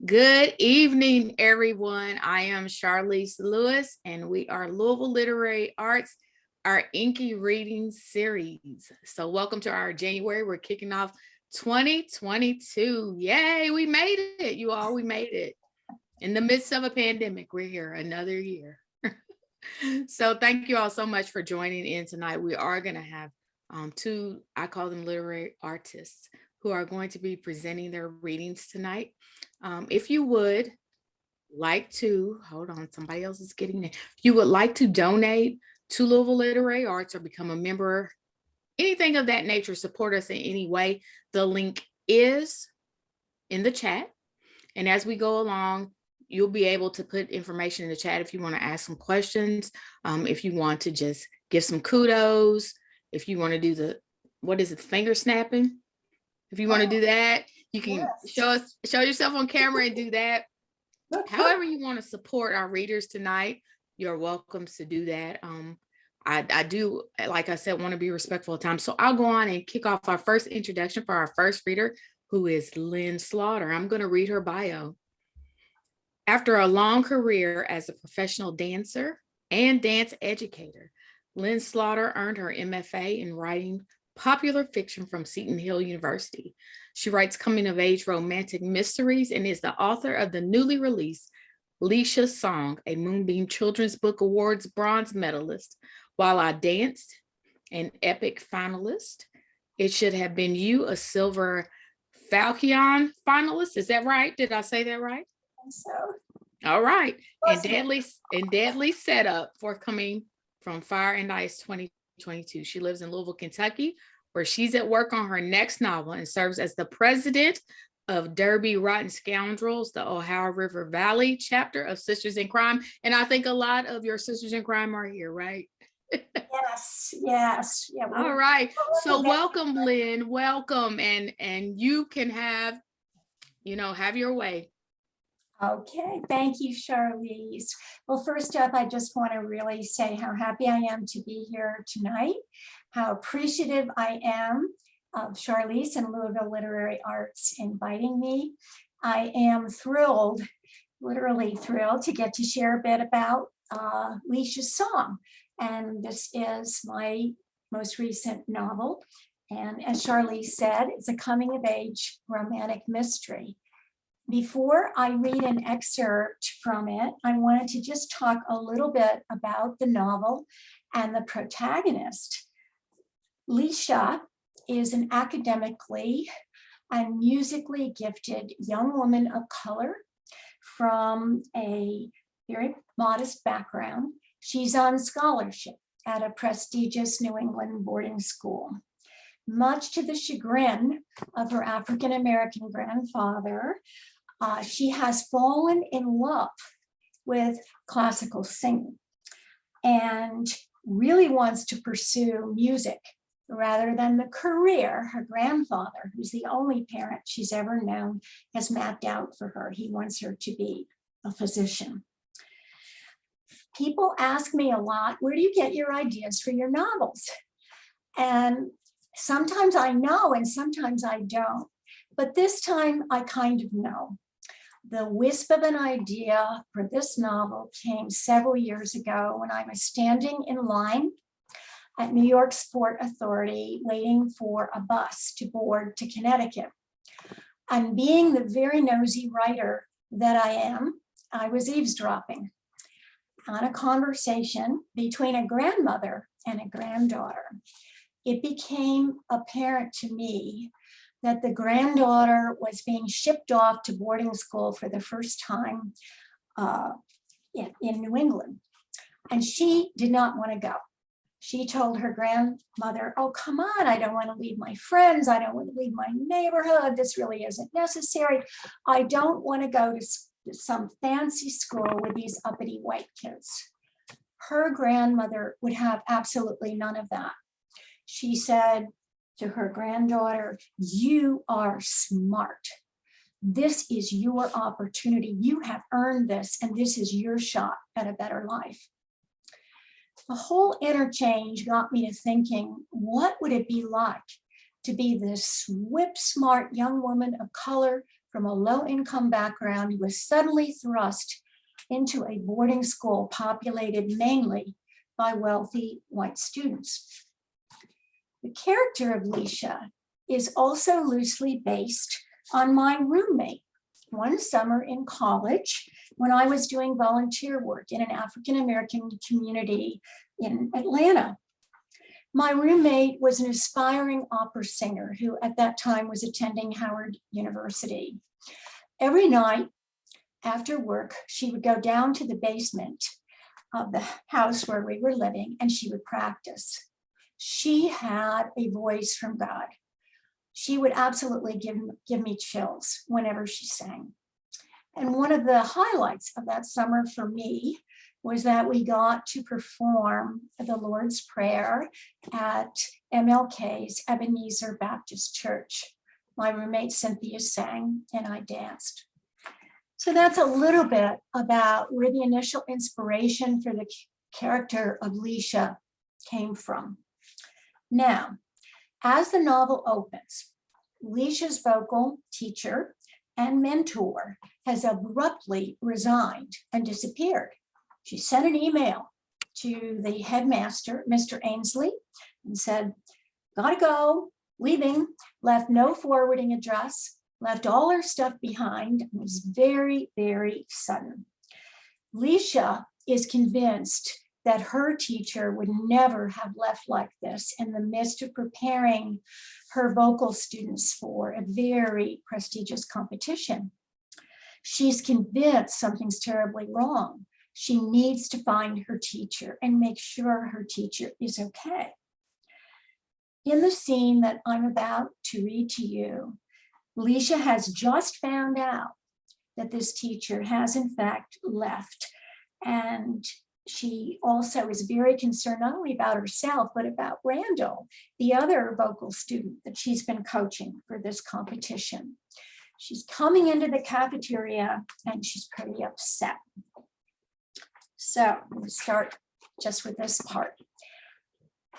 Good evening, everyone. I am Charlize Lewis, and we are Louisville Literary Arts, our InKY reading series. So welcome to our January. We're kicking off 2022. Yay, we made it, you all. We made it. In the midst of a pandemic, we're here another year. So thank you all so much for joining in tonight. We are going to have two, I call them literary artists, who are going to be presenting their readings tonight. If you would like to, hold on, somebody else is getting it. If you would like to donate to Louisville Literary Arts or become a member, anything of that nature, support us in any way, the link is in the chat. And as we go along, you'll be able to put information in the chat if you want to ask some questions, if you want to just give some kudos, if you want to do the, what is it, finger snapping? If you want to do that, you can show yourself on camera and do that. However you want to support our readers tonight, you're welcome to do that. I do, like I said, want to be respectful of time. So I'll go on and kick off our first introduction for our first reader, who is Lynn Slaughter. I'm going to read her bio. After a long career as a professional dancer and dance educator, Lynn Slaughter earned her MFA in writing popular fiction from Seton Hill University. She writes coming-of-age romantic mysteries and is the author of the newly released Leisha's Song, a Moonbeam Children's Book Awards bronze medalist. While I Danced, an epic finalist. It Should Have Been You, a silver Falcon finalist. Is that right? Did I say that right? So, all right. And Deadly Setup, forthcoming from Fire and Ice 2022. She lives in Louisville, Kentucky, where she's at work on her next novel and serves as the president of Derby Rotten Scoundrels, the Ohio River Valley chapter of Sisters in Crime. And I think a lot of your Sisters in Crime are here, right? Yes. Yeah, all right. So welcome, Lynn. Welcome. And you can have your way. Okay, thank you, Charlize. Well, first up, I just want to really say how happy I am to be here tonight, how appreciative I am of Charlize and Louisville Literary Arts inviting me. I am thrilled, literally thrilled, to get to share a bit about Leisha's Song. And this is my most recent novel. And as Charlize said, it's a coming-of-age romantic mystery. Before I read an excerpt from it, I wanted to just talk a little bit about the novel and the protagonist. Leisha is an academically and musically gifted young woman of color from a very modest background. She's on scholarship at a prestigious New England boarding school. Much to the chagrin of her African-American grandfather, she has fallen in love with classical singing and really wants to pursue music rather than the career her grandfather, who's the only parent she's ever known, has mapped out for her. He wants her to be a physician. People ask me a lot, where do you get your ideas for your novels? And sometimes I know and sometimes I don't, but this time I kind of know. The wisp of an idea for this novel came several years ago when I was standing in line at New York's Port Authority waiting for a bus to board to Connecticut. And being the very nosy writer that I am, I was eavesdropping on a conversation between a grandmother and a granddaughter. It became apparent to me that the granddaughter was being shipped off to boarding school for the first time in New England. And she did not want to go. She told her grandmother, oh, come on, I don't want to leave my friends. I don't want to leave my neighborhood. This really isn't necessary. I don't want to go to some fancy school with these uppity white kids. Her grandmother would have absolutely none of that. She said to her granddaughter, you are smart. This is your opportunity. You have earned this, and this is your shot at a better life. The whole interchange got me to thinking, what would it be like to be this whip-smart young woman of color from a low-income background who was suddenly thrust into a boarding school populated mainly by wealthy white students. The character of Leisha is also loosely based on my roommate. One summer in college, when I was doing volunteer work in an African-American community in Atlanta, my roommate was an aspiring opera singer who at that time was attending Howard University. Every night after work, she would go down to the basement of the house where we were living and she would practice. She had a voice from God. She would absolutely give me chills whenever she sang. And one of the highlights of that summer for me was that we got to perform the Lord's Prayer at MLK's Ebenezer Baptist Church. My roommate Cynthia sang and I danced. So that's a little bit about where the initial inspiration for the character of Leisha came from. Now, as the novel opens, Leisha's vocal teacher and mentor has abruptly resigned and disappeared. She sent an email to the headmaster, Mr. Ainsley, and said, gotta go, leaving, left no forwarding address, left all her stuff behind. It was very, very sudden. Leisha is convinced that her teacher would never have left like this in the midst of preparing her vocal students for a very prestigious competition. She's convinced something's terribly wrong. She needs to find her teacher and make sure her teacher is okay. In the scene that I'm about to read to you, Leisha has just found out that this teacher has in fact left, and she also is very concerned not only about herself, but about Randall, the other vocal student that she's been coaching for this competition. She's coming into the cafeteria and she's pretty upset. So we'll start just with this part.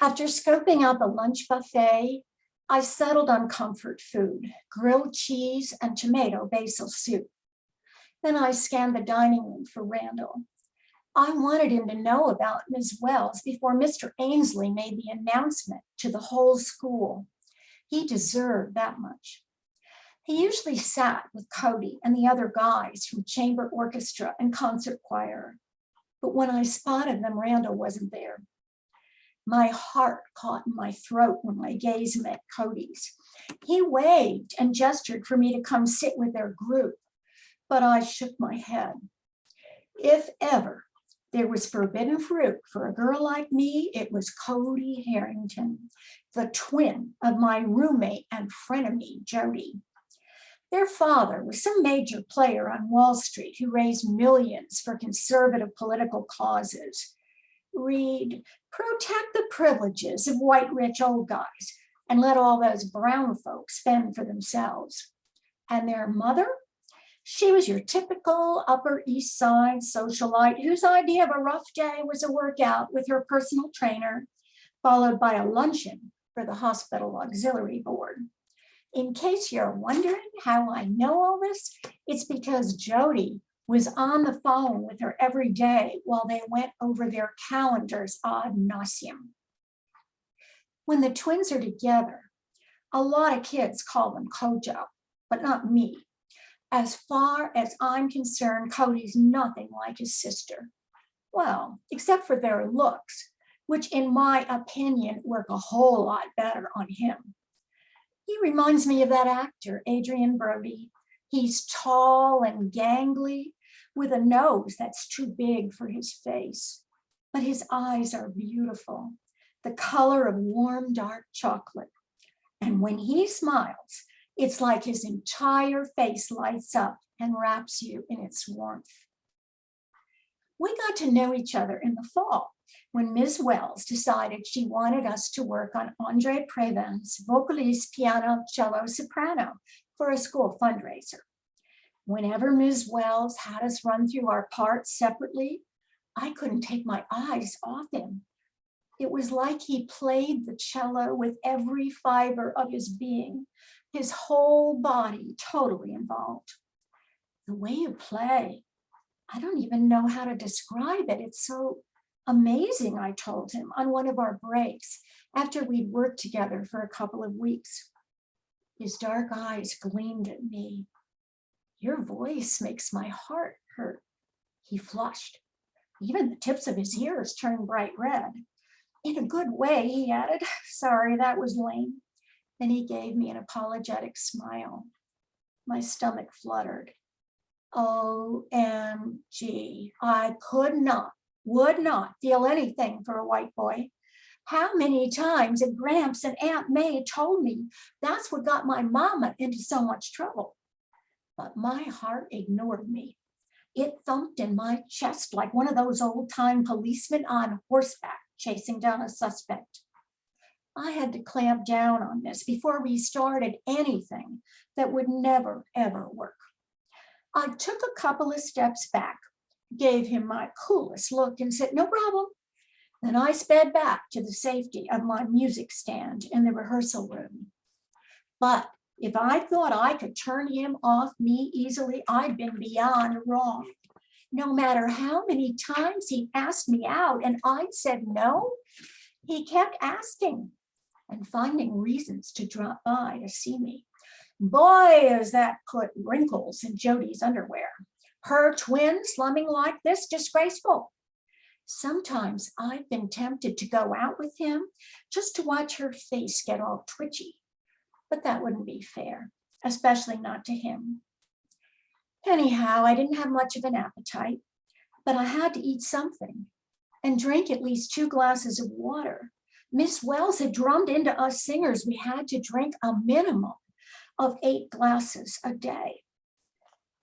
After scoping out the lunch buffet, I settled on comfort food, grilled cheese and tomato basil soup. Then I scanned the dining room for Randall. I wanted him to know about Ms. Wells before Mr. Ainsley made the announcement to the whole school. He deserved that much. He usually sat with Cody and the other guys from chamber orchestra and concert choir. But when I spotted them, Randall wasn't there. My heart caught in my throat when my gaze met Cody's. He waved and gestured for me to come sit with their group, but I shook my head. If ever there was forbidden fruit for a girl like me, it was Cody Harrington, the twin of my roommate and frenemy, Jody. Their father was some major player on Wall Street who raised millions for conservative political causes. Read, protect the privileges of white rich old guys and let all those brown folks fend for themselves. And their mother? She was your typical Upper East Side socialite whose idea of a rough day was a workout with her personal trainer, followed by a luncheon for the hospital auxiliary board. In case you're wondering how I know all this, it's because Jody was on the phone with her every day while they went over their calendars ad nauseum. When the twins are together, a lot of kids call them Kojo, but not me. As far as I'm concerned, Cody's nothing like his sister. Well, except for their looks, which in my opinion work a whole lot better on him. He reminds me of that actor, Adrian Brody. He's tall and gangly with a nose that's too big for his face, but his eyes are beautiful, the color of warm, dark chocolate. And when he smiles, it's like his entire face lights up and wraps you in its warmth. We got to know each other in the fall when Ms. Wells decided she wanted us to work on Andre Previn's vocalist, piano, cello, soprano for a school fundraiser. Whenever Ms. Wells had us run through our parts separately, I couldn't take my eyes off him. It was like he played the cello with every fiber of his being, his whole body totally involved. The way you play, I don't even know how to describe it. It's so amazing, I told him on one of our breaks after we'd worked together for a couple of weeks. His dark eyes gleamed at me. Your voice makes my heart hurt. He flushed. Even the tips of his ears turned bright red. In a good way, he added. Sorry, that was lame. Then he gave me an apologetic smile. My stomach fluttered. OMG, I would not feel anything for a white boy. How many times have Gramps and Aunt May told me that's what got my mama into so much trouble? But my heart ignored me. It thumped in my chest like one of those old-time policemen on horseback chasing down a suspect. I had to clamp down on this before we started anything that would never, ever work. I took a couple of steps back, gave him my coolest look and said, no problem. Then I sped back to the safety of my music stand in the rehearsal room. But if I thought I could turn him off me easily, I'd been beyond wrong. No matter how many times he asked me out and I'd said no, he kept asking and finding reasons to drop by to see me. Boy, has that put wrinkles in Jody's underwear. Her twin slumming like this, disgraceful. Sometimes I've been tempted to go out with him just to watch her face get all twitchy. But that wouldn't be fair, especially not to him. Anyhow, I didn't have much of an appetite, but I had to eat something and drink at least 2 glasses of water. Miss Wells had drummed into us singers we had to drink a minimum of 8 glasses a day.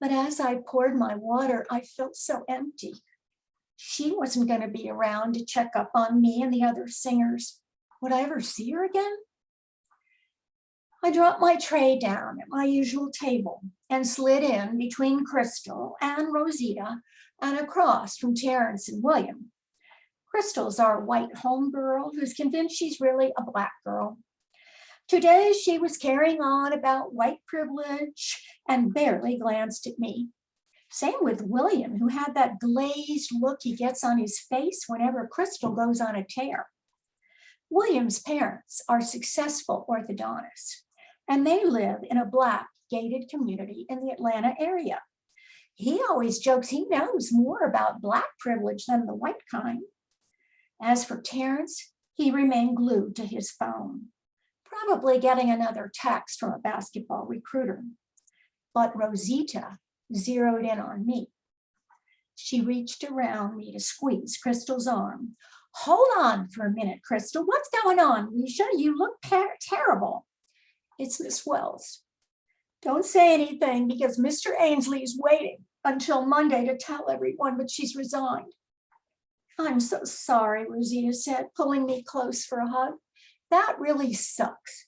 But as I poured my water, I felt so empty. She wasn't going to be around to check up on me and the other singers. Would I ever see her again? I dropped my tray down at my usual table and slid in between Crystal and Rosita and across from Terrence and William. Crystal's our white homegirl who's convinced she's really a black girl. Today she was carrying on about white privilege and barely glanced at me. Same with William, who had that glazed look he gets on his face whenever Crystal goes on a tear. William's parents are successful orthodontists, and they live in a black gated community in the Atlanta area. He always jokes he knows more about black privilege than the white kind. As for Terrence, he remained glued to his phone, probably getting another text from a basketball recruiter. But Rosita zeroed in on me. She reached around me to squeeze Crystal's arm. Hold on for a minute, Crystal. What's going on, Leisha? You look terrible. It's Miss Wells. Don't say anything because Mr. Ainsley is waiting until Monday to tell everyone, but she's resigned. I'm so sorry, Rosita said, pulling me close for a hug. That really sucks.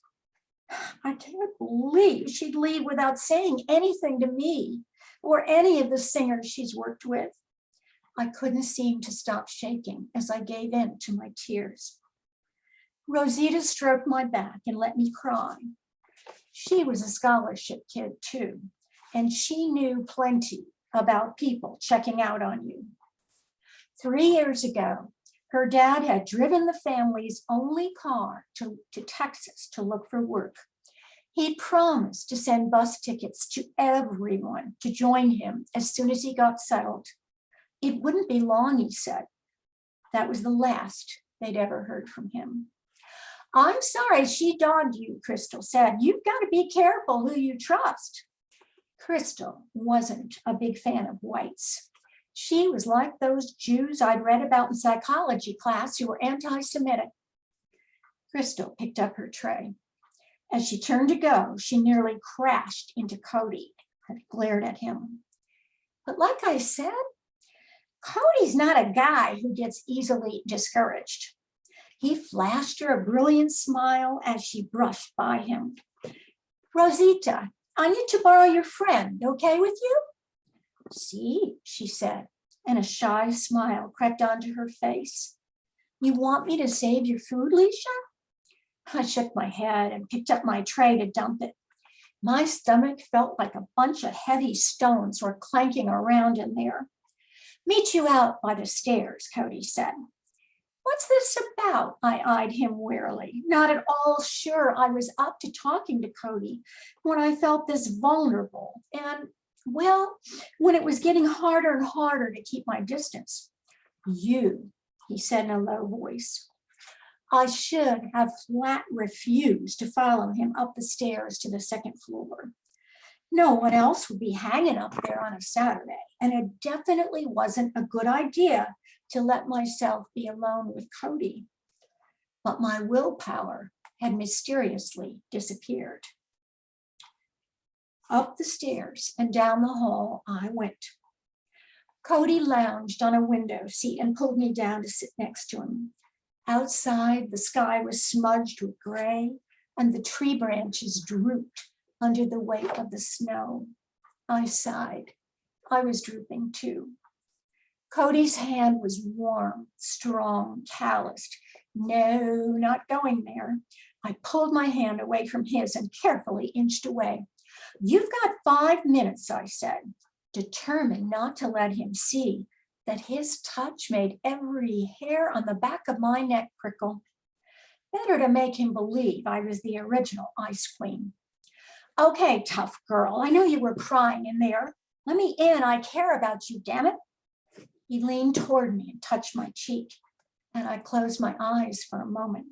I can't believe she'd leave without saying anything to me or any of the singers she's worked with. I couldn't seem to stop shaking as I gave in to my tears. Rosita stroked my back and let me cry. She was a scholarship kid too, and she knew plenty about people checking out on you. 3 years ago, her dad had driven the family's only car to Texas to look for work. He promised to send bus tickets to everyone to join him as soon as he got settled. It wouldn't be long, he said. That was the last they'd ever heard from him. I'm sorry she dogged you, Crystal said. You've got to be careful who you trust. Crystal wasn't a big fan of whites. She was like those Jews I'd read about in psychology class who were anti-Semitic. Crystal picked up her tray. As she turned to go, she nearly crashed into Cody and glared at him. But like I said, Cody's not a guy who gets easily discouraged. He flashed her a brilliant smile as she brushed by him. Rosita, I need to borrow your friend, okay with you? See, she said, and a shy smile crept onto her face. You want me to save your food, Leisha? I shook my head and picked up my tray to dump it. My stomach felt like a bunch of heavy stones were clanking around in there. Meet you out by the stairs, Cody said. What's this about? I eyed him warily, not at all sure I was up to talking to Cody when I felt this vulnerable and, well, when it was getting harder and harder to keep my distance. You, he said in a low voice. I should have flat refused to follow him up the stairs to the second floor. No one else would be hanging up there on a Saturday, and it definitely wasn't a good idea to let myself be alone with Cody. But my willpower had mysteriously disappeared. Up the stairs and down the hall I went. Cody lounged on a window seat and pulled me down to sit next to him. Outside, the sky was smudged with gray, and the tree branches drooped under the weight of the snow. I sighed. I was drooping too. Cody's hand was warm, strong, calloused. No, not going there. I pulled my hand away from his and carefully inched away. You've got 5 minutes, I said, determined not to let him see that his touch made every hair on the back of my neck prickle. Better to make him believe I was the original Ice Queen. Okay, tough girl, I know you were crying in there. Let me in, I care about you, damn it. He leaned toward me and touched my cheek, and I closed my eyes for a moment.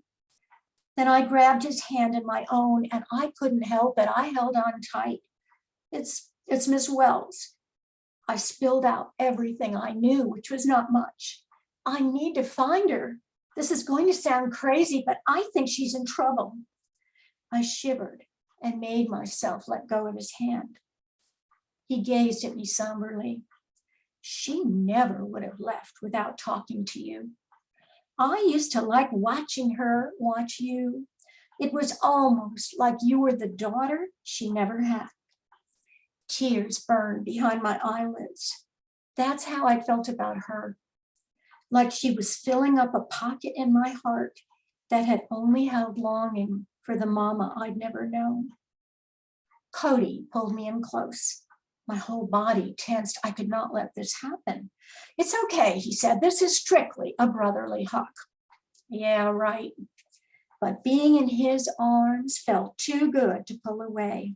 Then I grabbed his hand in my own, and I couldn't help it. I held on tight. It's Miss Wells. I spilled out everything I knew, which was not much. I need to find her. This is going to sound crazy, but I think she's in trouble. I shivered and made myself let go of his hand. He gazed at me somberly. She never would have left without talking to you. I used to like watching her watch you. It was almost like you were the daughter she never had. Tears burned behind my eyelids. That's how I felt about her. Like she was filling up a pocket in my heart that had only held longing for the mama I'd never known. Cody pulled me in close. My whole body tensed. I could not let this happen. It's okay, he said. This is strictly a brotherly hug. Yeah, right. But being in his arms felt too good to pull away.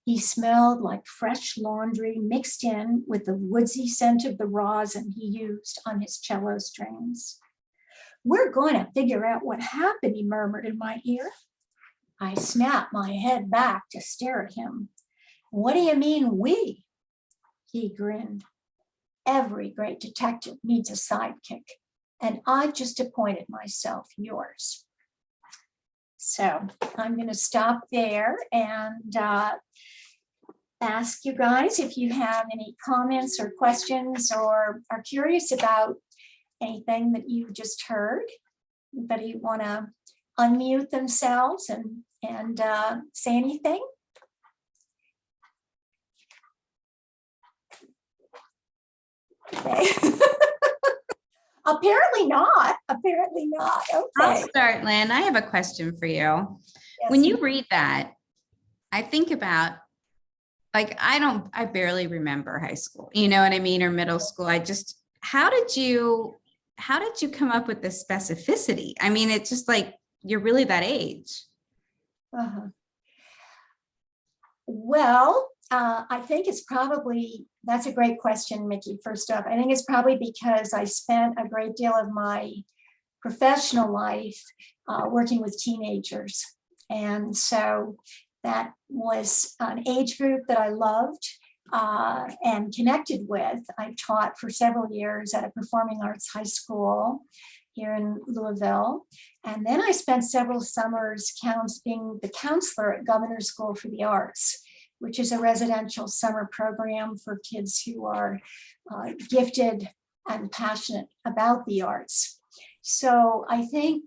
He smelled like fresh laundry mixed in with the woodsy scent of the rosin he used on his cello strings. We're going to figure out what happened, he murmured in my ear. I snapped my head back to stare at him. What do you mean we? He grinned. Every great detective needs a sidekick, and I've just appointed myself yours. So I'm going to stop there and ask you guys if you have any comments or questions or are curious about anything that you just heard. Anybody want to unmute themselves and say anything? Okay. Apparently not. Apparently not. Okay. I'll start, Lynn. I have a question for you. Yes. When you read that, I think about, like, I barely remember high school, you know what I mean? Or middle school. How did you come up with this specificity? I mean, it's just like, you're really that age. Uh-huh. Well, I think it's probably, that's a great question, Mickey, first off. I think it's probably because I spent a great deal of my professional life working with teenagers. And so that was an age group that I loved and connected with. I taught for several years at a performing arts high school here in Louisville. And then I spent several summers being the counselor at Governor's School for the Arts, which is a residential summer program for kids who are gifted and passionate about the arts. So I think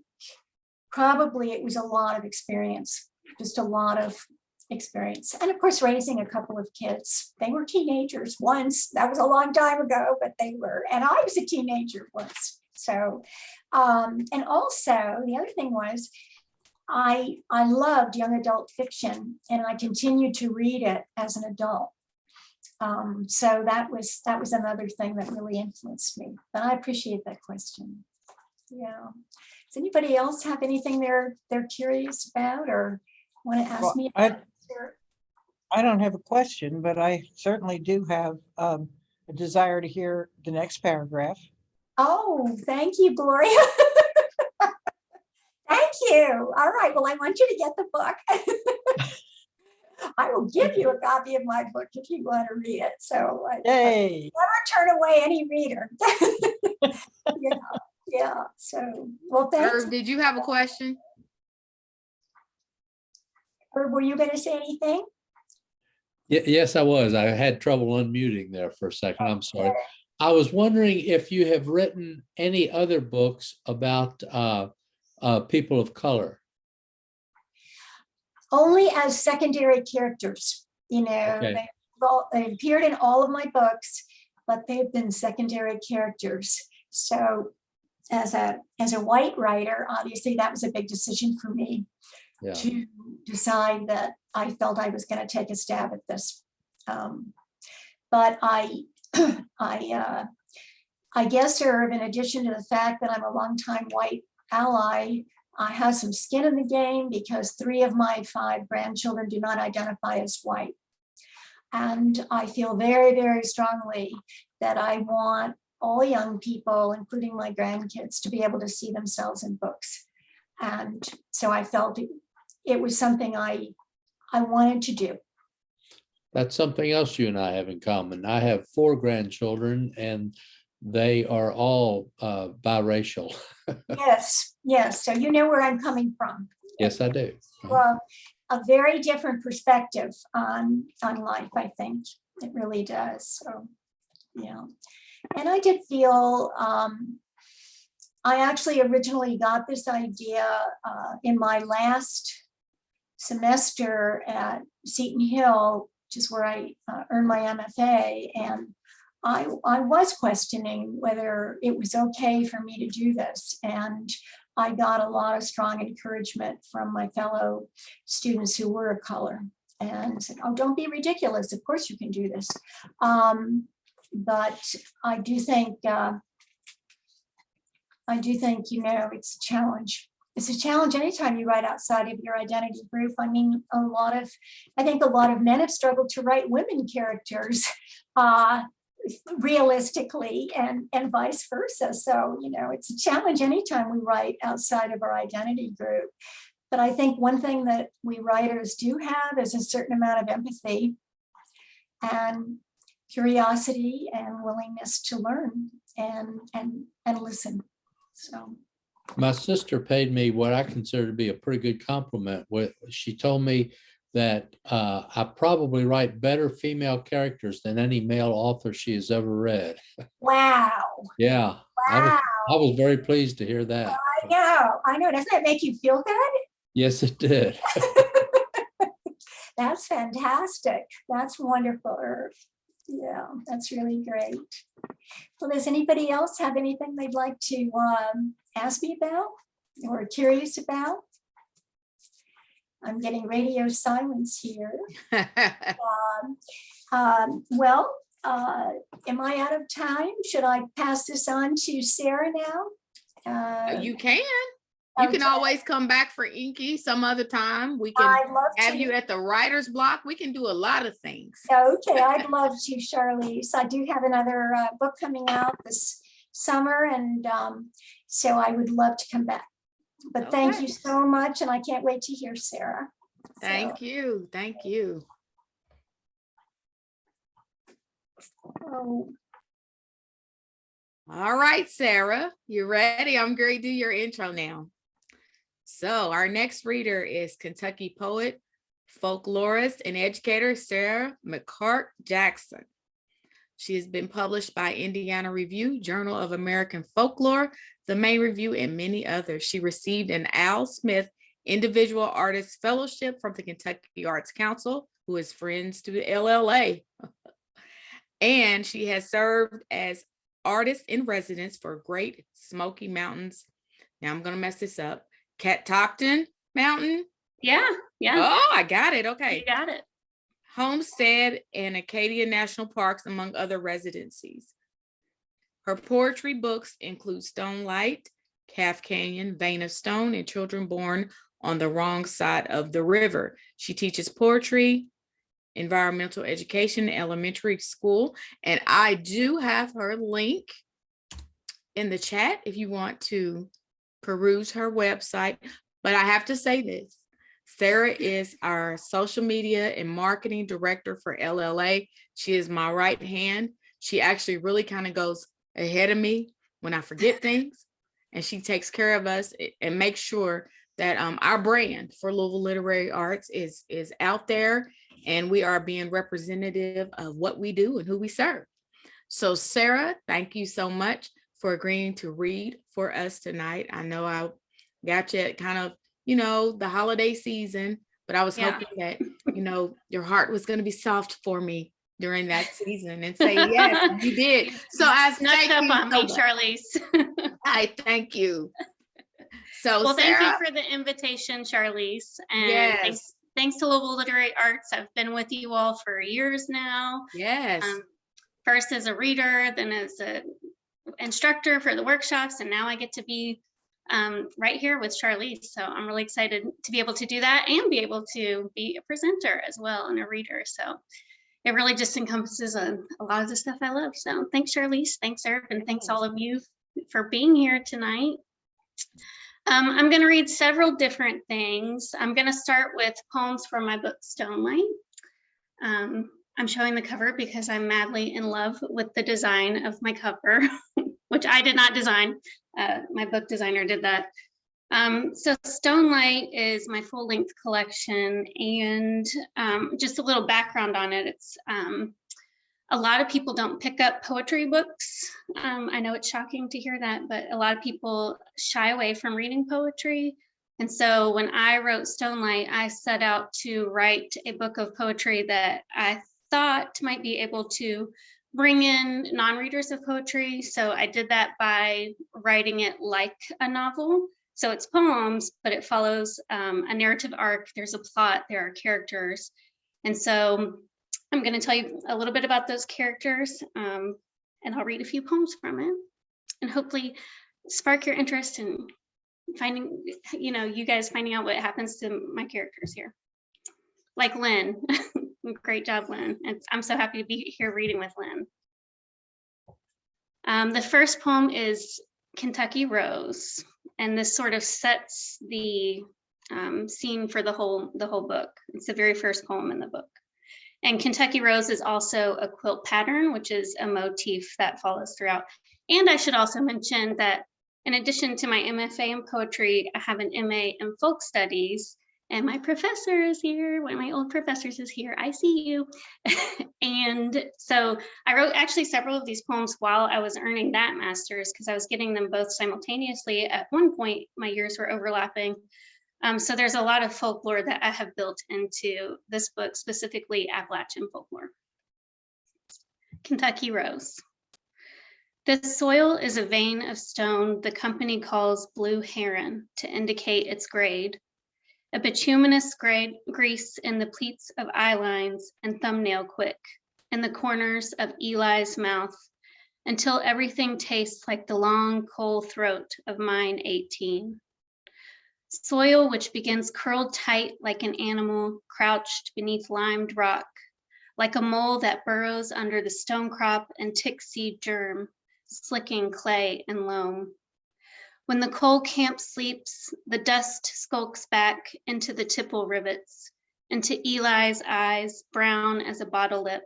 probably it was a lot of experience, just a lot of experience. And of course, raising a couple of kids. They were teenagers once. That was a long time ago, but they were. And I was a teenager once. So, and also the other thing was, I loved young adult fiction, and I continued to read it as an adult. So that was another thing that really influenced me. But I appreciate that question. Yeah. Does anybody else have anything they're curious about or want to ask Well, me about? I don't have a question, but I certainly do have a desire to hear the next paragraph. Oh, thank you, Gloria. Thank you. All right. Well, I want you to get the book. I will give you a copy of my book if you want to read it. So I Yay! never turn away any reader. Yeah. Yeah. So, well, thanks. Irv, did you have a question? Or were you going to say anything? Yes, I was. I had trouble unmuting there for a second. I'm sorry. I was wondering if you have written any other books about people of color. Only as secondary characters. You know, Okay. they appeared in all of my books, but they've been secondary characters. So as a white writer, obviously that was a big decision for me. Yeah. To decide that I felt I was going to take a stab at this. But I guess, Irv, in addition to the fact that I'm a longtime white ally, I have some skin in the game because 3 of my 5 grandchildren do not identify as white. And I feel very, very strongly that I want all young people, including my grandkids, to be able to see themselves in books. And so I felt it was something I wanted to do. That's something else you and I have in common. I have 4 grandchildren and they are all biracial. Yes, yes. So you know where I'm coming from. Yes, I do. Well, a very different perspective on life, I think. It really does. So, yeah. And I did feel, I actually originally got this idea in my last semester at Seton Hill, which is where I earned my MFA. And I was questioning whether it was okay for me to do this. And I got a lot of strong encouragement from my fellow students who were of color and said, oh, don't be ridiculous. Of course you can do this. But I do think, you know, it's a challenge. It's a challenge anytime you write outside of your identity group. I mean, I think a lot of men have struggled to write women characters realistically and vice versa. So, you know, it's a challenge anytime we write outside of our identity group. But I think one thing that we writers do have is a certain amount of empathy and curiosity and willingness to learn and listen. So. My sister paid me what I consider to be a pretty good compliment. She told me that I probably write better female characters than any male author she has ever read. Wow. Yeah. Wow. I was very pleased to hear that. I know. Doesn't that make you feel good? Yes, it did. That's fantastic. That's wonderful, Irv. Yeah, that's really great. Well, does anybody else have anything they'd like to ask me about or curious about? I'm getting radio silence here. Well, am I out of time? Should I pass this on to Sarah now? You can. You can always come back for InKY some other time. We can I'd love have to. you at the writer's block. We can do a lot of things. Okay, I'd love to, Charlize. I do have another book coming out this summer, and so I would love to come back. But thank you so much, and I can't wait to hear Sarah. Thank you. Thank you. Oh. All right, Sarah, you ready? I'm going to do your intro now. So our next reader is Kentucky poet, folklorist, and educator, Sarah McCartt-Jackson. She has been published by Indiana Review, Journal of American Folklore, The Main Review, and many others. She received an Al Smith Individual Artist Fellowship from the Kentucky Arts Council, who is friends to the LLA. And she has served as artist in residence for Great Smoky Mountains. Now I'm going to mess this up. Catoctin Mountain. Yeah. Oh, I got it. Okay. You got it. Homestead and Acadia National Parks, among other residencies. Her poetry books include Stone Light, Calf Canyon, Vein of Stone, and Children Born on the Wrong Side of the River. She teaches poetry, environmental education, elementary school, and I do have her link in the chat if you want to peruse her website. But I have to say this, Sarah is our social media and marketing director for LLA. She is my right hand. She actually really kind of goes ahead of me when I forget things, and she takes care of us and makes sure that our brand for Louisville Literary Arts is out there, and we are being representative of what we do and who we serve. So Sarah, thank you so much for agreeing to read for us tonight. I know I got you at kind of, the holiday season, but I was hoping that, your heart was going to be soft for me during that season and say, yes, you did. So I Snuck up on me, Charlize. I thank you. So well, Sarah, thank you for the invitation, Charlize. And yes. thanks to Louisville Literary Arts. I've been with you all for years now. Yes. First as a reader, then as an instructor for the workshops, and now I get to be right here with Charlize. So I'm really excited to be able to do that and be able to be a presenter as well and a reader. So it really just encompasses a lot of the stuff I love. So thanks, Charlize. Thanks, Eric. And thanks all of you for being here tonight. I'm going to read several different things. I'm going to start with poems from my book, Stone Light. I'm showing the cover because I'm madly in love with the design of my cover, which I did not design. My book designer did that. So Stone Light is my full-length collection, and just a little background on it. It's a lot of people don't pick up poetry books. I know it's shocking to hear that, but a lot of people shy away from reading poetry. And so when I wrote Stone Light, I set out to write a book of poetry that I thought might be able to bring in non-readers of poetry. So I did that by writing it like a novel. So it's poems, but it follows a narrative arc. There's a plot, there are characters. And so I'm going to tell you a little bit about those characters, and I'll read a few poems from it and hopefully spark your interest in finding, you guys finding out what happens to my characters here. Like Lynn. Great job, Lynn. I'm so happy to be here reading with Lynn. The first poem is Kentucky Rose, and this sort of sets the scene for the whole book. It's the very first poem in the book. And Kentucky Rose is also a quilt pattern, which is a motif that follows throughout. And I should also mention that in addition to my MFA in poetry, I have an MA in folk studies, and my professor is here. One of my old professors is here. I see you. And so I wrote actually several of these poems while I was earning that master's, because I was getting them both simultaneously. At one point, my years were overlapping. So there's a lot of folklore that I have built into this book, specifically Appalachian folklore. Kentucky Rose. The soil is a vein of stone the company calls blue heron to indicate its grade. A bituminous grease in the pleats of eye lines and thumbnail quick, in the corners of Eli's mouth, until everything tastes like the long coal throat of mine 18. Soil which begins curled tight like an animal crouched beneath limed rock, like a mole that burrows under the stone crop and tick seed germ, slicking clay and loam. When the coal camp sleeps, the dust skulks back into the tipple rivets, into Eli's eyes brown as a bottle lip.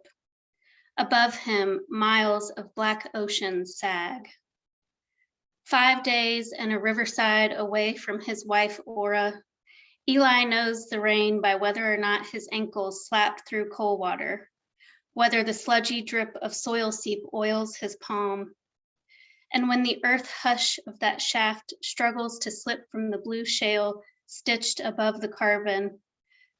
Above him, miles of black ocean sag. 5 days and a riverside away from his wife, Aura, Eli knows the rain by whether or not his ankles slap through coal water, whether the sludgy drip of soil seep oils his palm. And when the earth hush of that shaft struggles to slip from the blue shale stitched above the carven,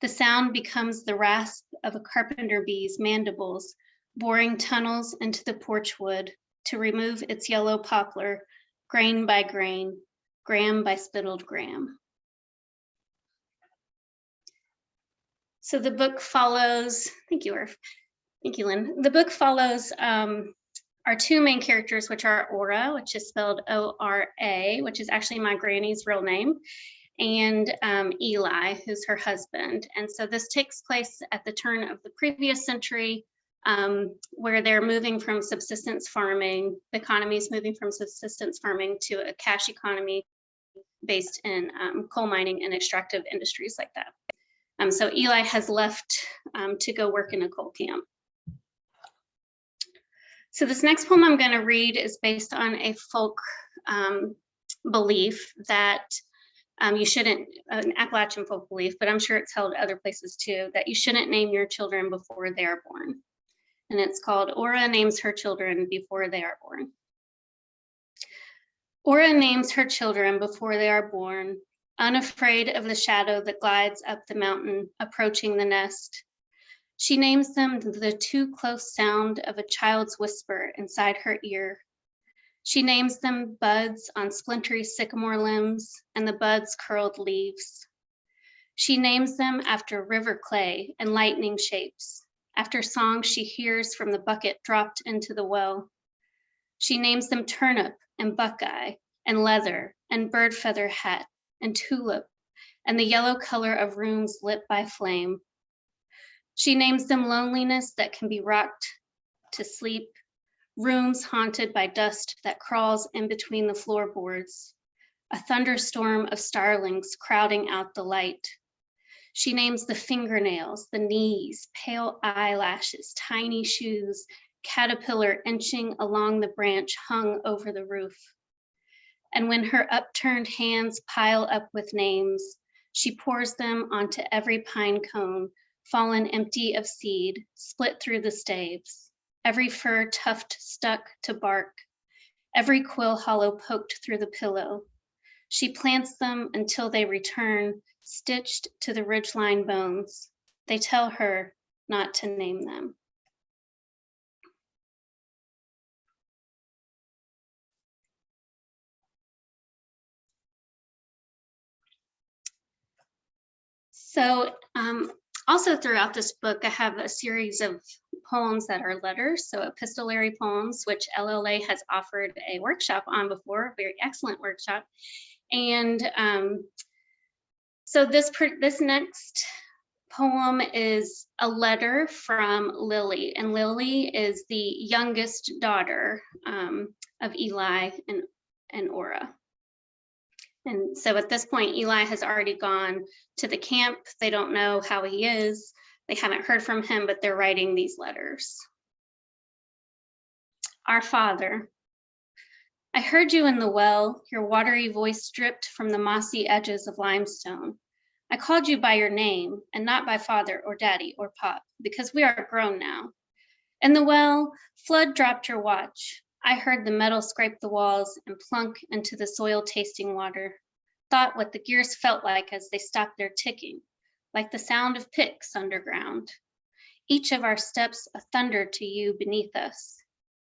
the sound becomes the rasp of a carpenter bee's mandibles, boring tunnels into the porch wood, to remove its yellow poplar, grain by grain, gram by spittled gram. So the book follows, thank you, Irv. Thank you, Lynn. The book follows our two main characters, which are Ora, which is spelled O-R-A, which is actually my granny's real name, and Eli, who's her husband. And so this takes place at the turn of the previous century, where they're moving from subsistence farming, the economy is moving from subsistence farming to a cash economy based in coal mining and extractive industries like that. So Eli has left to go work in a coal camp. So this next poem I'm going to read is based on a folk belief that you shouldn't, an Appalachian folk belief, but I'm sure it's held other places too, that you shouldn't name your children before they are born. And it's called Ora Names Her Children Before They Are Born. Ora names her children before they are born, unafraid of the shadow that glides up the mountain, approaching the nest. She names them the too close sound of a child's whisper inside her ear. She names them buds on splintery sycamore limbs and the buds' curled leaves. She names them after river clay and lightning shapes, after songs she hears from the bucket dropped into the well. She names them turnip and buckeye and leather and bird feather hat and tulip and the yellow color of rooms lit by flame. She names them loneliness that can be rocked to sleep, rooms haunted by dust that crawls in between the floorboards, a thunderstorm of starlings crowding out the light. She names the fingernails, the knees, pale eyelashes, tiny shoes, caterpillar inching along the branch hung over the roof. And when her upturned hands pile up with names, she pours them onto every pine cone, fallen empty of seed, split through the staves, every fir tuft stuck to bark, every quill hollow poked through the pillow. She plants them until they return, stitched to the ridgeline bones. They tell her not to name them. So also throughout this book, I have a series of poems that are letters, so epistolary poems, which LLA has offered a workshop on before, a very excellent workshop. And so this next poem is a letter from Lily, and Lily is the youngest daughter of Eli and Ora. And so at this point, Eli has already gone to the camp. They don't know how he is. They haven't heard from him, but they're writing these letters. Our Father, I heard you in the well, your watery voice dripped from the mossy edges of limestone. I called you by your name and not by father or daddy or pop, because we are grown now. In the well, Flood dropped your watch. I heard the metal scrape the walls and plunk into the soil tasting water. Thought what the gears felt like as they stopped their ticking, like the sound of picks underground. Each of our steps a thunder to you beneath us.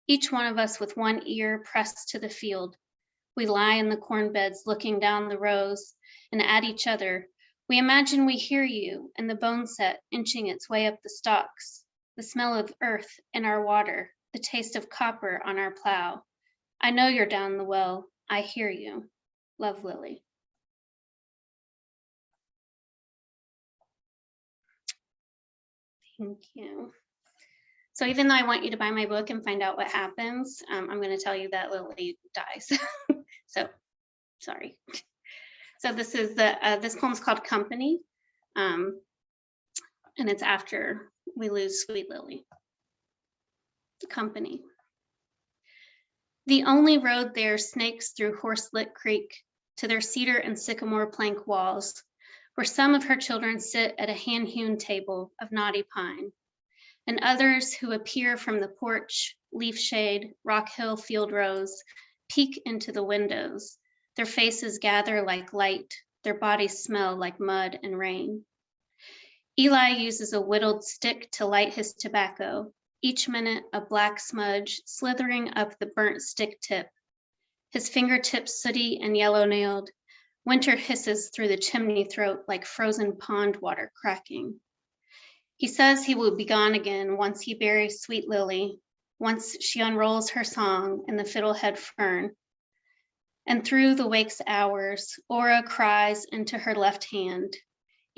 Each one of us with one ear pressed to the field. We lie in the corn beds looking down the rows and at each other. We imagine we hear you and the bone set inching its way up the stalks, the smell of earth in our water, the taste of copper on our plow. I know you're down the well. I hear you. Love, Lily. Thank you. So even though I want you to buy my book and find out what happens, I'm going to tell you that Lily dies. So, sorry. So this is this poem's called Company, and it's after we lose Sweet Lily. Company. The only road there snakes through Horselit Creek to their cedar and sycamore plank walls, where some of her children sit at a hand-hewn table of knotty pine, and others who appear from the porch, leaf shade, Rock Hill field rows, peek into the windows. Their faces gather like light, their bodies smell like mud and rain. Eli uses a whittled stick to light his tobacco. each minute a black smudge slithering up the burnt stick tip. His fingertips sooty and yellow-nailed. Winter hisses through the chimney throat like frozen pond water cracking. He says he will be gone again once he buries Sweet Lily, once she unrolls her song in the fiddlehead fern. And through the wake's hours, Aura cries into her left hand.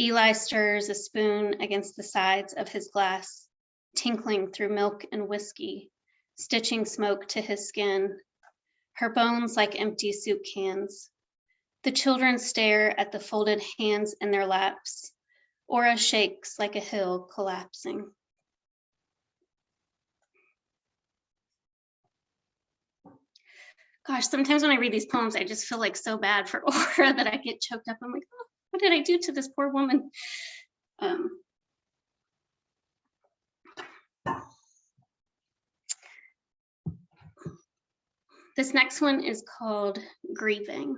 Eli stirs a spoon against the sides of his glass, tinkling through milk and whiskey, stitching smoke to his skin, her bones like empty soup cans. The children stare at the folded hands in their laps. Aura shakes like a hill collapsing. Gosh, sometimes when I read these poems, I just feel like so bad for Aura that I get choked up. I'm like, oh, what did I do to this poor woman? This next one is called Grieving.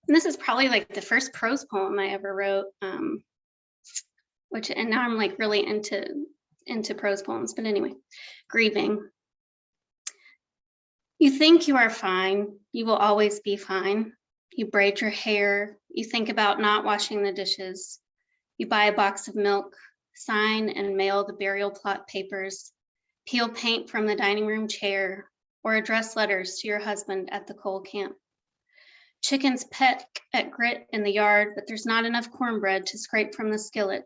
And this is probably like the first prose poem I ever wrote, and now I'm like really into prose poems, but anyway, Grieving. You think you are fine, you will always be fine. You braid your hair, you think about not washing the dishes. You buy a box of milk, sign and mail the burial plot papers, peel paint from the dining room chair, or address letters to your husband at the coal camp. Chickens peck at grit in the yard, but there's not enough cornbread to scrape from the skillet.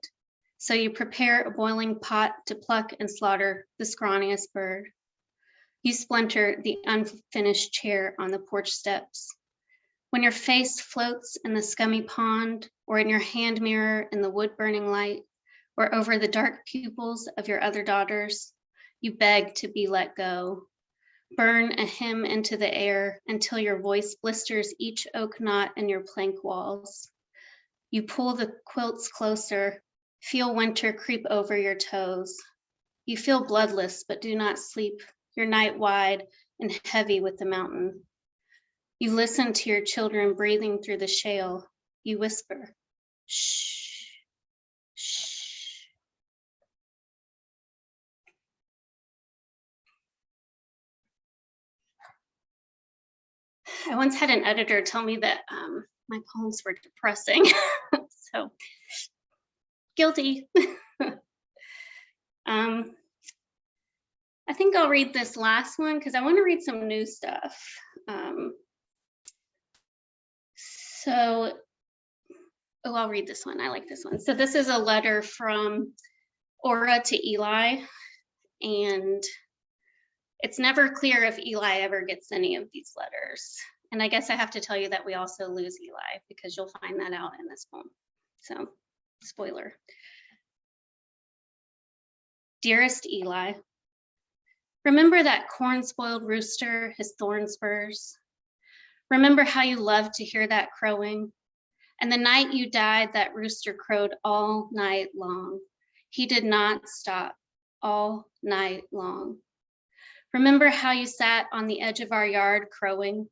So you prepare a boiling pot to pluck and slaughter the scrawniest bird. You splinter the unfinished chair on the porch steps. When your face floats in the scummy pond, or in your hand mirror in the wood-burning light, or over the dark pupils of your other daughters, you beg to be let go. Burn a hymn into the air until your voice blisters each oak knot in your plank walls. You pull the quilts closer, feel winter creep over your toes. You feel bloodless but do not sleep, your night wide and heavy with the mountain. You listen to your children breathing through the shale. You whisper, shh, shh. I once had an editor tell me that my poems were depressing, so guilty. I think I'll read this last one because I want to read some new stuff. I'll read this one. I like this one. So this is a letter from Aura to Eli, and it's never clear if Eli ever gets any of these letters. And I guess I have to tell you that we also lose Eli because you'll find that out in this poem. So, spoiler. Dearest Eli, remember that corn-spoiled rooster, his thorn spurs? Remember how you loved to hear that crowing? And the night you died, that rooster crowed all night long. He did not stop all night long. Remember how you sat on the edge of our yard crowing?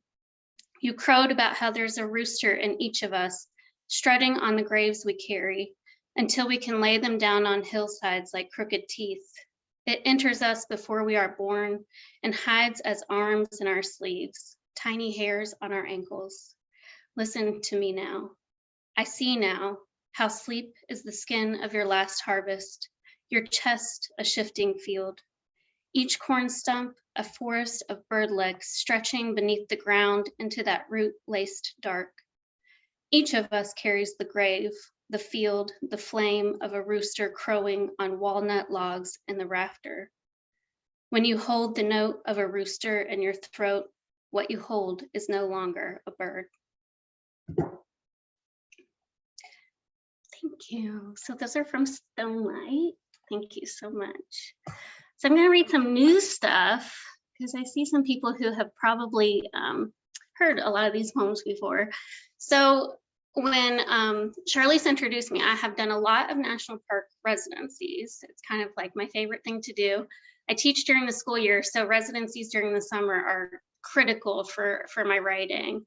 You crowed about how there's a rooster in each of us, strutting on the graves we carry, until we can lay them down on hillsides like crooked teeth. It enters us before we are born and hides as arms in our sleeves, tiny hairs on our ankles. Listen to me now. I see now how sleep is the skin of your last harvest, your chest a shifting field. Each corn stump, a forest of bird legs stretching beneath the ground into that root-laced dark. Each of us carries the grave, the field, the flame of a rooster crowing on walnut logs in the rafter. When you hold the note of a rooster in your throat, what you hold is no longer a bird. Thank you. So those are from Stonelight. Thank you so much. So I'm going to read some new stuff because I see some people who have probably heard a lot of these poems before. So when Charlize introduced me, I have done a lot of national park residencies. It's kind of like my favorite thing to do. I teach during the school year, so residencies during the summer are critical for my writing.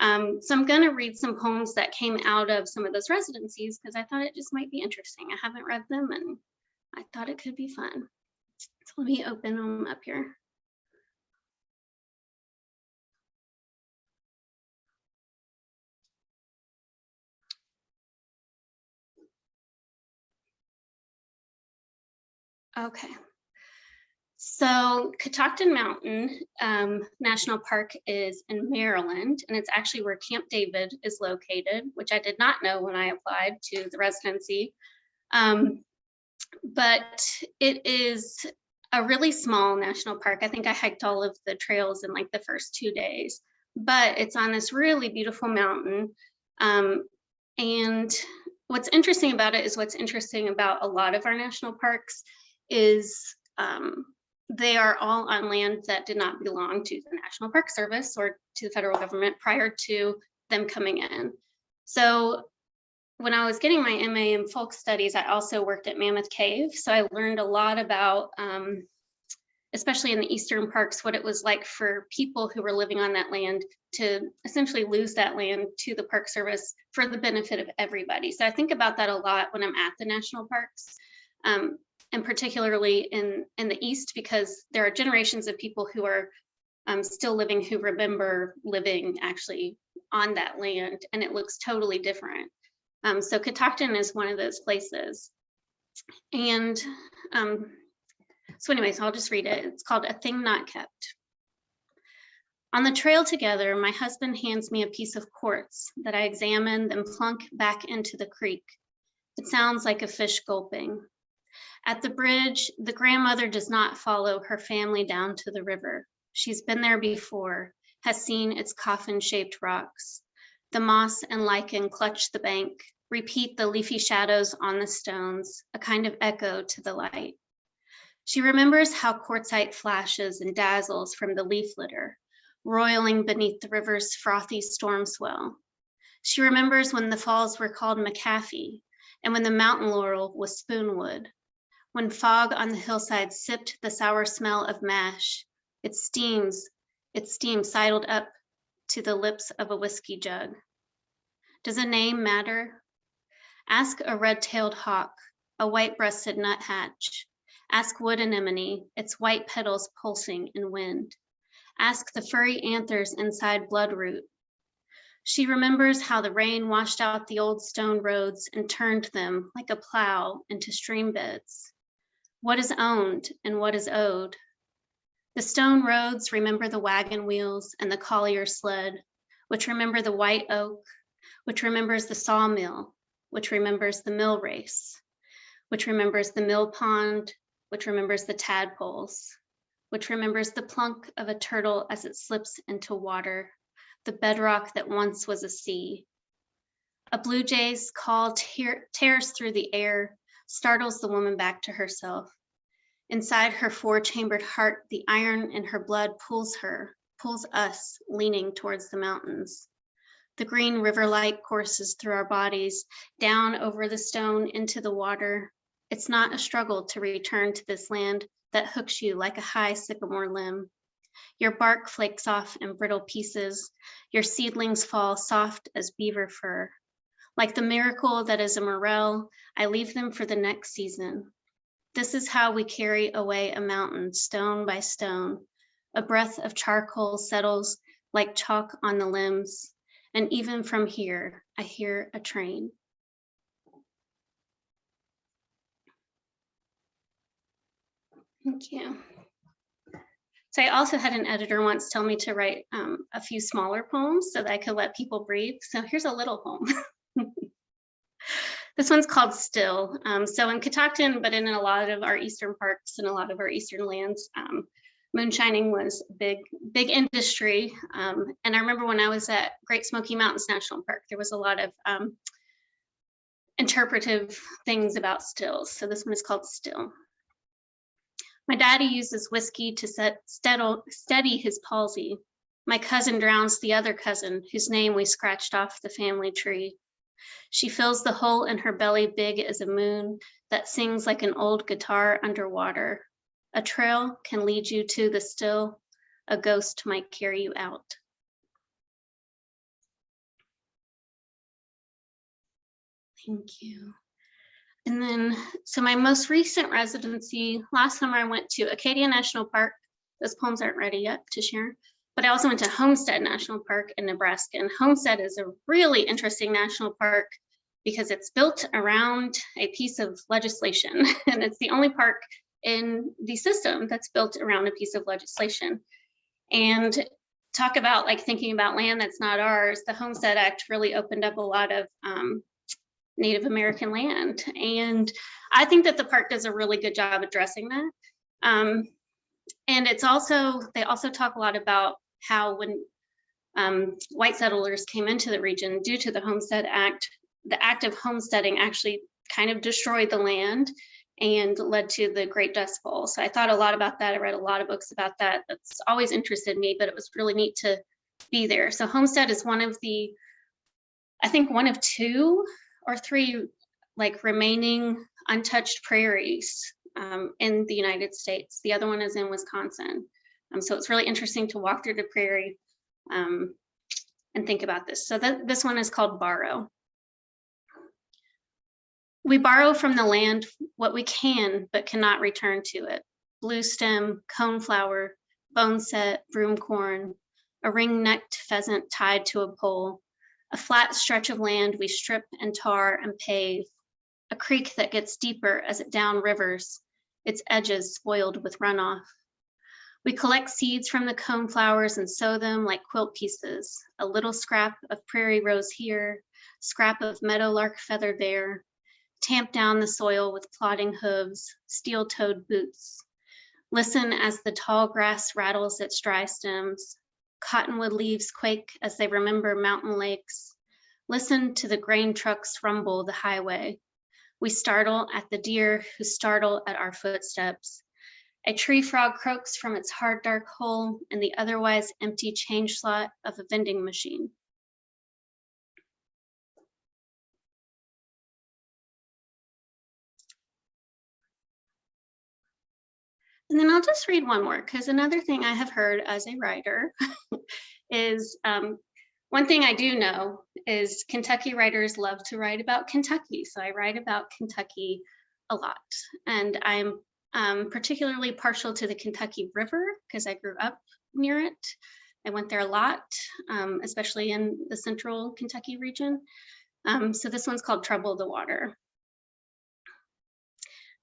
So I'm going to read some poems that came out of some of those residencies because I thought it just might be interesting. I haven't read them and I thought it could be fun. So let me open them up here. Okay. So Catoctin Mountain National Park is in Maryland, and it's actually where Camp David is located, which I did not know when I applied to the residency. But it is a really small national park. I think I hiked all of the trails in like the first 2 days, but it's on this really beautiful mountain. And what's interesting about it is what's interesting about a lot of our national parks is they are all on land that did not belong to the National Park Service or to the federal government prior to them coming in. So when I was getting my MA in folk studies, I also worked at Mammoth Cave. So I learned a lot about, especially in the Eastern parks, what it was like for people who were living on that land to essentially lose that land to the Park Service for the benefit of everybody. So I think about that a lot when I'm at the national parks. And particularly in the East, because there are generations of people who are still living who remember living actually on that land, and it looks totally different. So Catoctin is one of those places. And so anyways, I'll just read it. It's called A Thing Not Kept. On the trail together, my husband hands me a piece of quartz that I examine, then plunk back into the creek. It sounds like a fish gulping. At the bridge, the grandmother does not follow her family down to the river. She's been there before, has seen its coffin-shaped rocks. The moss and lichen clutch the bank, repeat the leafy shadows on the stones, a kind of echo to the light. She remembers how quartzite flashes and dazzles from the leaf litter, roiling beneath the river's frothy storm swell. She remembers when the falls were called McAfee, and when the mountain laurel was spoonwood. When fog on the hillside sipped the sour smell of mash, its steam sidled up to the lips of a whiskey jug. Does a name matter? Ask a red-tailed hawk, a white-breasted nuthatch. Ask wood anemone, its white petals pulsing in wind. Ask the furry anthers inside bloodroot. She remembers how the rain washed out the old stone roads and turned them like a plow into stream beds. What is owned and what is owed? The stone roads remember the wagon wheels and the collier sled, which remember the white oak, which remembers the sawmill, which remembers the mill race, which remembers the mill pond, which remembers the tadpoles, which remembers the plunk of a turtle as it slips into water, the bedrock that once was a sea. A blue jay's call tears through the air, startles the woman back to herself. Inside her four-chambered heart, the iron in her blood pulls us, leaning towards the mountains. The green river light courses through our bodies, down over the stone into the water. It's not a struggle to return to this land that hooks you like a high sycamore limb. Your bark flakes off in brittle pieces. Your seedlings fall soft as beaver fur. Like the miracle that is a morel, I leave them for the next season. This is how we carry away a mountain, stone by stone. A breath of charcoal settles like chalk on the limbs. And even from here, I hear a train. Thank you. So I also had an editor once tell me to write a few smaller poems so that I could let people breathe. So here's a little poem. This one's called Still. So in Catoctin, but in a lot of our Eastern parks and a lot of our Eastern lands, moonshining was big industry. And I remember when I was at Great Smoky Mountains National Park, there was a lot of interpretive things about stills. So this one is called Still. My daddy uses whiskey to steady his palsy. My cousin drowns the other cousin, whose name we scratched off the family tree. She fills the hole in her belly big as a moon that sings like an old guitar underwater. A trail can lead you to the still. A ghost might carry you out. Thank you. And then, so my most recent residency, last summer I went to Acadia National Park. Those poems aren't ready yet to share, but I also went to Homestead National Park in Nebraska. And Homestead is a really interesting national park because it's built around a piece of legislation. And it's the only park in the system that's built around a piece of legislation. And talk about like thinking about land that's not ours, the Homestead Act really opened up a lot of Native American land. And I think that the park does a really good job addressing that. And it's also, they also talk a lot about how when white settlers came into the region due to the Homestead Act, the act of homesteading actually kind of destroyed the land and led to the Great Dust Bowl. So I thought a lot about that. I read a lot of books about that. That's always interested me, but it was really neat to be there. So Homestead is one of the, I think one of 2 or 3 like remaining untouched prairies in the United States. The other one is in Wisconsin. So it's really interesting to walk through the prairie and think about this. So this one is called Borrow. We borrow from the land what we can, but cannot return to it. Blue stem, coneflower, boneset, broomcorn, a ring-necked pheasant tied to a pole, a flat stretch of land we strip and tar and pave, a creek that gets deeper as it downrivers, its edges spoiled with runoff. We collect seeds from the coneflowers and sow them like quilt pieces, a little scrap of prairie rose here, scrap of meadowlark feather there, tamp down the soil with plodding hooves, steel-toed boots. Listen as the tall grass rattles its dry stems. Cottonwood leaves quake as they remember mountain lakes. Listen to the grain trucks rumble the highway. We startle at the deer who startle at our footsteps. A tree frog croaks from its hard dark hole in the otherwise empty change slot of a vending machine. And then I'll just read one more, because another thing I have heard as a writer is one thing I do know is Kentucky writers love to write about Kentucky. So I write about Kentucky a lot. And I'm particularly partial to the Kentucky River because I grew up near it. I went there a lot, especially in the central Kentucky region. So this one's called Trouble the Water.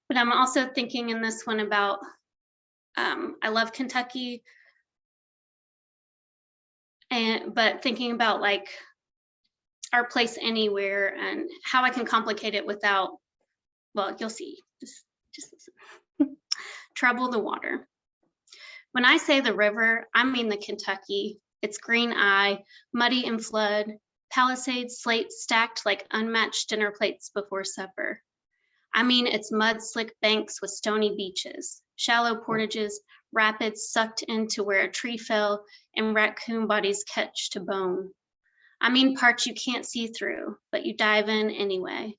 But I'm also thinking in this one about I love Kentucky, but thinking about like our place anywhere and how I can complicate it without, well, you'll see, just listen. Trouble the water. When I say the river, I mean the Kentucky, its green eye, muddy in flood, palisades, slates stacked like unmatched dinner plates before supper. I mean its mud-slick banks with stony beaches, shallow portages, rapids sucked into where a tree fell and raccoon bodies catch to bone. I mean parts you can't see through, but you dive in anyway.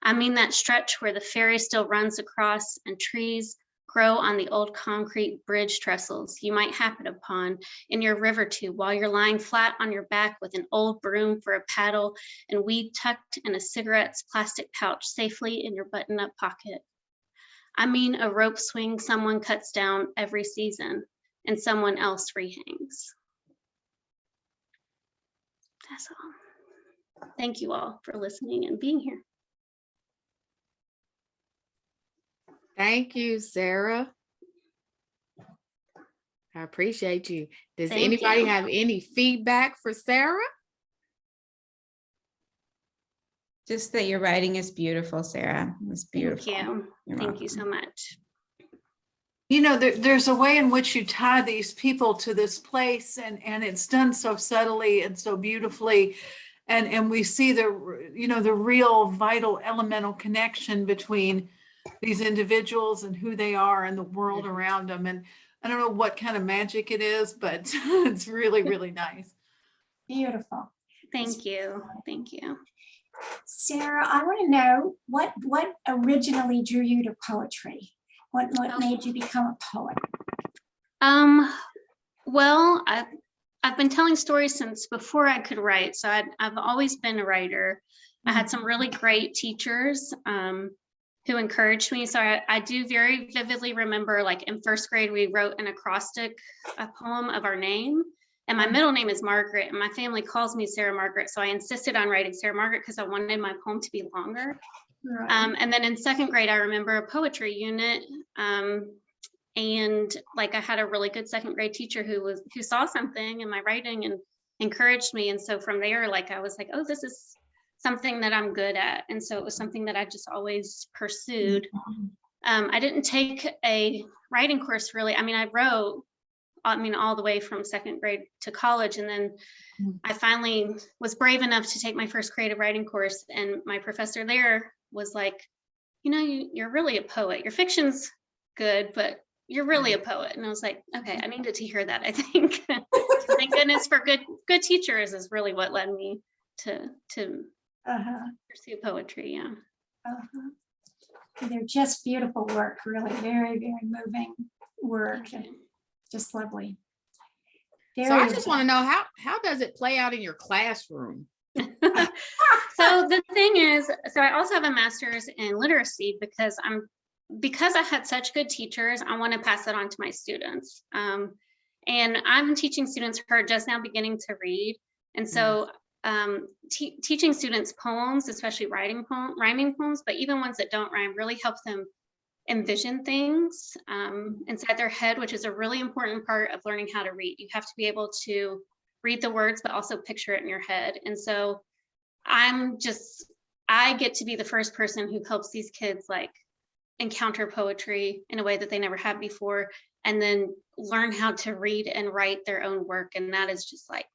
I mean that stretch where the ferry still runs across and trees grow on the old concrete bridge trestles you might happen upon in your river tube while you're lying flat on your back with an old broom for a paddle and weed tucked in a cigarette's plastic pouch safely in your button-up pocket. I mean a rope swing someone cuts down every season and someone else rehangs. That's all. Thank you all for listening and being here. Thank you, Sarah. I appreciate you. Does Thank anybody you. have any feedback for Sarah? Just that your writing is beautiful, Sarah. It's beautiful. Thank you. You're Thank you welcome. so much. You know, there's a way in which you tie these people to this place, and it's done so subtly and so beautifully. And we see the, you know, the real vital elemental connection between these individuals and who they are and the world around them. And I don't know what kind of magic it is, but it's really, really nice. Beautiful. Thank you. Thank you. Sarah, I want to know what originally drew you to poetry? What made you become a poet? Well, I've been telling stories since before I could write. So I've always been a writer. I had some really great teachers. who encouraged me. So I do very vividly remember, like in first grade, we wrote an acrostic, a poem of our name. And my middle name is Margaret, and my family calls me Sarah Margaret. So I insisted on writing Sarah Margaret because I wanted my poem to be longer. Right. And then in second grade, I remember a poetry unit. And like I had a really good second grade teacher who saw something in my writing and encouraged me. And so from there, like I was like, oh, this is something that I'm good at. And so it was something that I just always pursued. I didn't take a writing course really. I mean, I wrote, all the way from second grade to college. And then I finally was brave enough to take my first creative writing course. And my professor there was like, you know, you're really a poet. Your fiction's good, but you're really a poet. And I was like, okay, I needed to hear that, I think. Thank goodness for good teachers is really what led me to pursue poetry. Yeah. They're just beautiful work, really very, very moving work. And just lovely. So I just want to know how does it play out in your classroom? So the thing is, so I also have a master's in literacy because I had such good teachers. I want to pass that on to my students. And I'm teaching students who are just now beginning to read. And so teaching students poems, especially rhyming poems, but even ones that don't rhyme, really helps them envision things inside their head, which is a really important part of learning how to read. You have to be able to read the words, but also picture it in your head. And so I get to be the first person who helps these kids like encounter poetry in a way that they never had before, and then learn how to read and write their own work. And that is just like,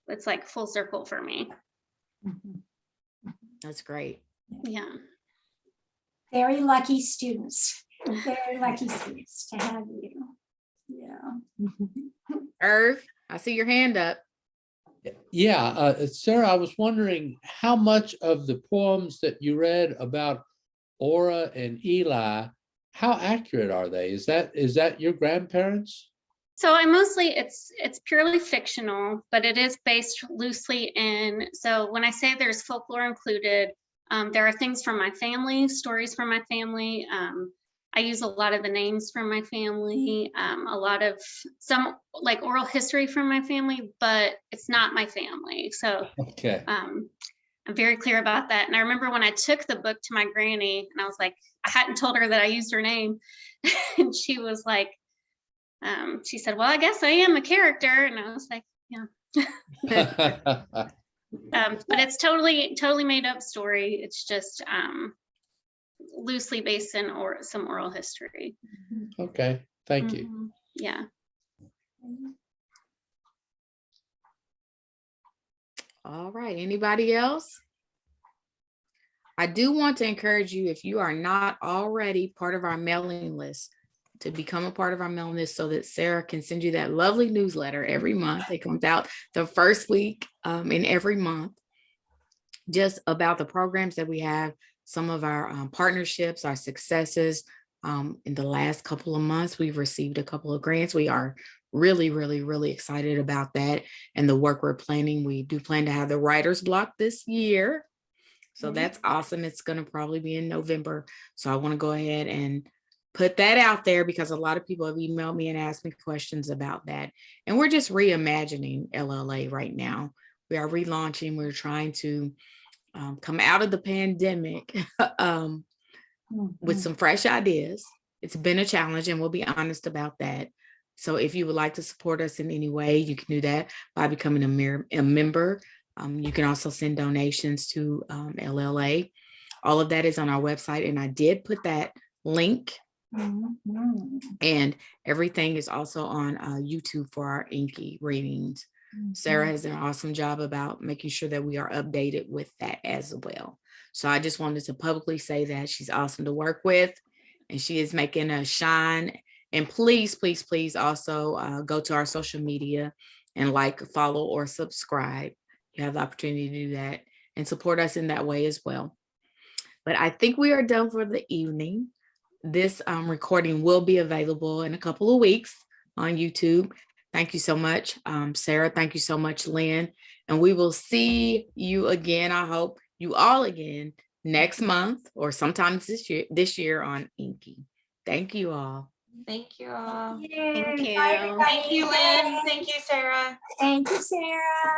it's like full circle for me. That's great. Yeah. Very lucky students. Very lucky students to have you. Yeah. Irv, I see your hand up. Yeah, Sarah, I was wondering how much of the poems that you read about Aura and Eli, how accurate are they? Is that your grandparents? So it's purely fictional, but it is based loosely in, so when I say there's folklore included, there are things from my family, stories from my family. I use a lot of the names from my family, a lot of some like oral history from my family, but it's not my family. So Okay. I'm very clear about that. And I remember when I took the book to my granny and I was like, I hadn't told her that I used her name. And she was like, she said, well, I guess I am a character. And I was like, yeah. But it's totally made up story. It's just loosely based in some oral history. Okay, thank you. Yeah. All right, anybody else? I do want to encourage you, if you are not already part of our mailing list, to become a part of our mailing list so that Sarah can send you that lovely newsletter every month. It comes out the first week in every month, just about the programs that we have, some of our partnerships, our successes. In the last couple of months, we've received a couple of grants. We are really, really, really excited about that and the work we're planning. We do plan to have the writer's block this year. So that's awesome. It's going to probably be in November. So I want to go ahead and put that out there because a lot of people have emailed me and asked me questions about that. And we're just reimagining LLA right now. We are relaunching. We're trying to come out of the pandemic with some fresh ideas. It's been a challenge and we'll be honest about that. So if you would like to support us in any way, you can do that by becoming a member. You can also send donations to LLA. All of that is on our website. And I did put that link. And everything is also on YouTube for our InKY readings. Sarah has an awesome job about making sure that we are updated with that as well. So I just wanted to publicly say that she's awesome to work with and she is making a shine. And please, please, please also go to our social media and like, follow, or subscribe. You have the opportunity to do that and support us in that way as well. But I think we are done for the evening. This recording will be available in a couple of weeks on YouTube. Thank you so much, Sarah. Thank you so much, Lynn. And we will see you again. I hope you all again next month or sometimes this year on InKY. Thank you all. Thank you all. Thank you. Thank you, Lynn. Thank you, Sarah. Thank you, Sarah.